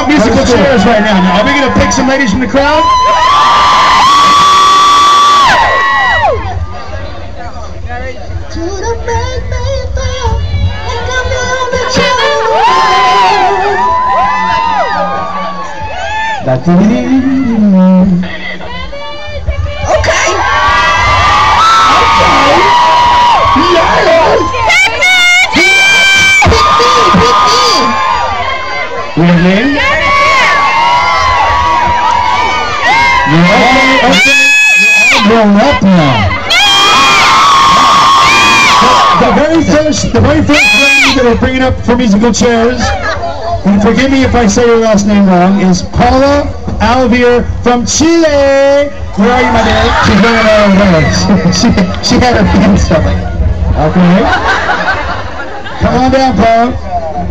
about musical chairs right now. Now, are we going to pick some ladies from the crowd? Okay. We have name? You're all grown up now. The very first lady that we're bringing up for musical chairs, and forgive me if I say your last name wrong, is Paula Alvier from Chile. Where are you, my dear? She's running out of legs. She had her pants stomach. Okay. Come on down, Paula.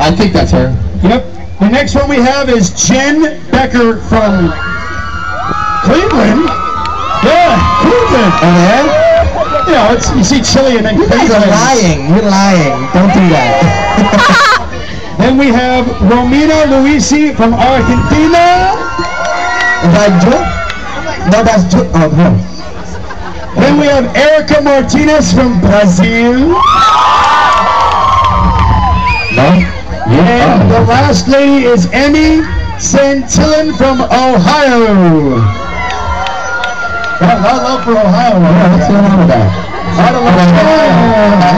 I think that's her. Yep. The next one we have is Jen Becker from Cleveland. Yeah, Cleveland. Oh yeah? You know, you see Chile and then You guys are Cleveland. lying. You're lying. Don't do that. Then we have Romina Luisi from Argentina. Is that Joe? No, that's Joe. Oh, no. Then we have Erica Martinez from Brazil. No? And the last lady is Emmy Santillan from Ohio. Not love for Ohio. What's going on with that? I don't know.